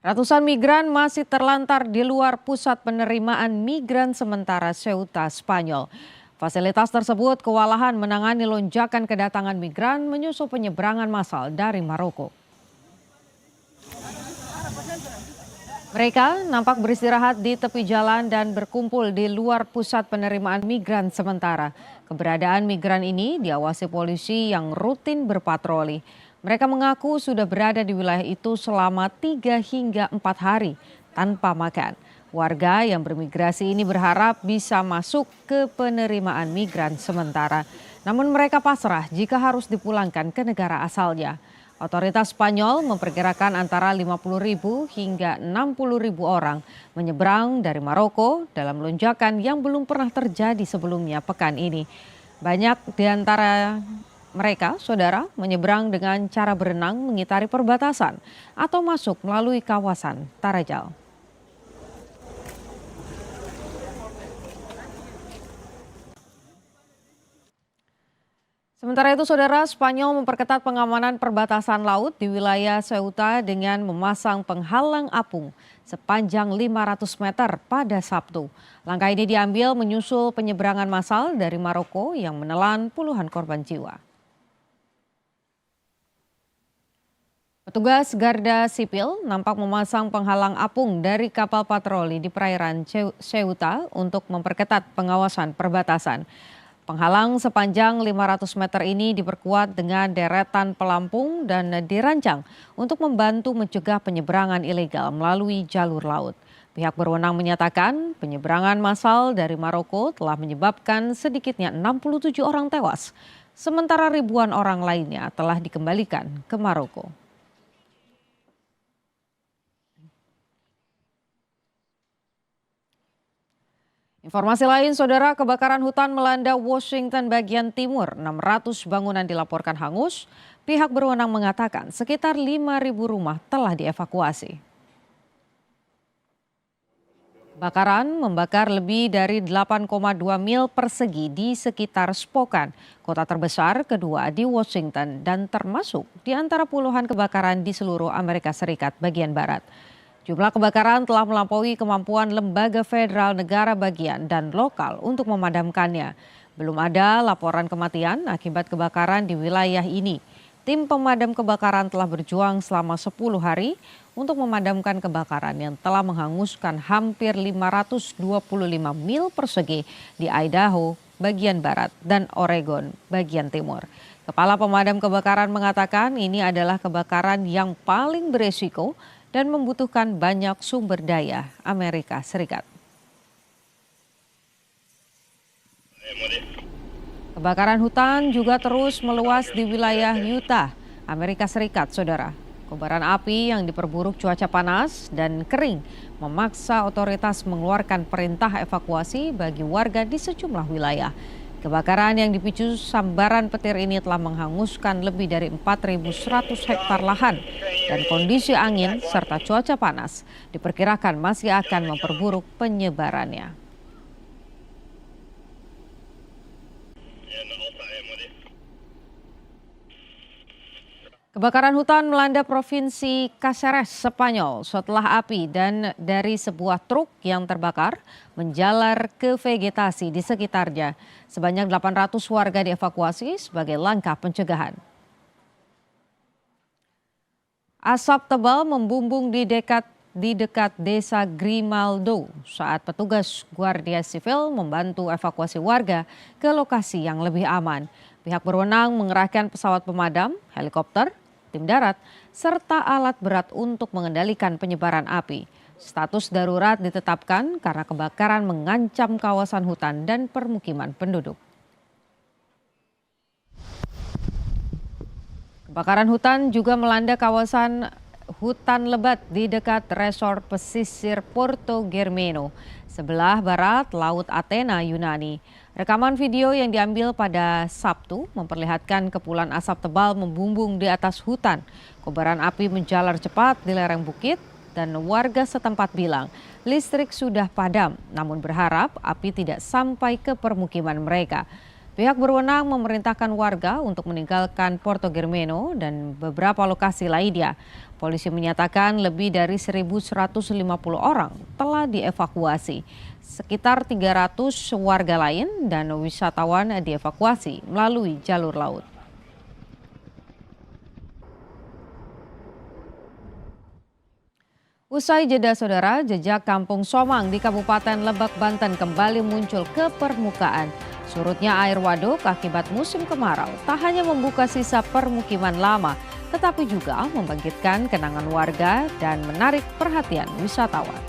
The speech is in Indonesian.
Ratusan migran masih terlantar di luar pusat penerimaan migran sementara Ceuta, Spanyol. Fasilitas tersebut kewalahan menangani lonjakan kedatangan migran menyusul penyeberangan massal dari Maroko. Mereka nampak beristirahat di tepi jalan dan berkumpul di luar pusat penerimaan migran sementara. Keberadaan migran ini diawasi polisi yang rutin berpatroli. Mereka mengaku sudah berada di wilayah itu selama 3 hingga 4 hari tanpa makan. Warga yang bermigrasi ini berharap bisa masuk ke penerimaan migran sementara. Namun mereka pasrah jika harus dipulangkan ke negara asalnya. Otoritas Spanyol memperkirakan antara 50.000 hingga 60.000 orang menyeberang dari Maroko dalam lonjakan yang belum pernah terjadi sebelumnya pekan ini. Banyak di antara mereka, saudara, menyeberang dengan cara berenang mengitari perbatasan atau masuk melalui kawasan Tarajal. Sementara itu, saudara, Spanyol memperketat pengamanan perbatasan laut di wilayah Ceuta dengan memasang penghalang apung sepanjang 500 meter pada Sabtu. Langkah ini diambil menyusul penyeberangan massal dari Maroko yang menelan puluhan korban jiwa. Petugas Garda Sipil nampak memasang penghalang apung dari kapal patroli di perairan Ceuta untuk memperketat pengawasan perbatasan. Penghalang sepanjang 500 meter ini diperkuat dengan deretan pelampung dan dirancang untuk membantu mencegah penyeberangan ilegal melalui jalur laut. Pihak berwenang menyatakan penyeberangan massal dari Maroko telah menyebabkan sedikitnya 67 orang tewas, sementara ribuan orang lainnya telah dikembalikan ke Maroko. Informasi lain, saudara, kebakaran hutan melanda Washington bagian timur. 600 bangunan dilaporkan hangus. Pihak berwenang mengatakan sekitar 5.000 rumah telah dievakuasi. Kebakaran membakar lebih dari 8,2 mil persegi di sekitar Spokane, kota terbesar kedua di Washington dan termasuk di antara puluhan kebakaran di seluruh Amerika Serikat bagian barat. Jumlah kebakaran telah melampaui kemampuan lembaga federal negara bagian dan lokal untuk memadamkannya. Belum ada laporan kematian akibat kebakaran di wilayah ini. Tim pemadam kebakaran telah berjuang selama 10 hari untuk memadamkan kebakaran yang telah menghanguskan hampir 525 mil persegi di Idaho bagian barat dan Oregon bagian timur. Kepala pemadam kebakaran mengatakan ini adalah kebakaran yang paling beresiko dan membutuhkan banyak sumber daya Amerika Serikat. Kebakaran hutan juga terus meluas di wilayah Utah, Amerika Serikat, saudara. Kobaran api yang diperburuk cuaca panas dan kering memaksa otoritas mengeluarkan perintah evakuasi bagi warga di sejumlah wilayah. Kebakaran yang dipicu sambaran petir ini telah menghanguskan lebih dari 4.100 hektar lahan dan kondisi angin serta cuaca panas diperkirakan masih akan memperburuk penyebarannya. Kebakaran hutan melanda Provinsi Caceres, Spanyol setelah api dan dari sebuah truk yang terbakar menjalar ke vegetasi di sekitarnya. Sebanyak 800 warga dievakuasi sebagai langkah pencegahan. Asap tebal membumbung di dekat desa Grimaldo saat petugas Guardia Sivil membantu evakuasi warga ke lokasi yang lebih aman. Pihak berwenang mengerahkan pesawat pemadam, helikopter, tim darat, serta alat berat untuk mengendalikan penyebaran api. Status darurat ditetapkan karena kebakaran mengancam kawasan hutan dan permukiman penduduk. Kebakaran hutan juga melanda kawasan hutan lebat di dekat resort pesisir Porto Germeno, sebelah barat Laut Athena, Yunani. Rekaman video yang diambil pada Sabtu memperlihatkan kepulan asap tebal membumbung di atas hutan. Kobaran api menjalar cepat di lereng bukit dan warga setempat bilang listrik sudah padam, namun berharap api tidak sampai ke permukiman mereka. Pihak berwenang memerintahkan warga untuk meninggalkan Porto Germeno dan beberapa lokasi lainnya. Polisi menyatakan lebih dari 1.150 orang telah dievakuasi. Sekitar 300 warga lain dan wisatawan dievakuasi melalui jalur laut. Usai jeda saudara, jejak kampung Somang di Kabupaten Lebak, Banten kembali muncul ke permukaan. Surutnya air waduk akibat musim kemarau tak hanya membuka sisa permukiman lama, tetapi juga membangkitkan kenangan warga dan menarik perhatian wisatawan.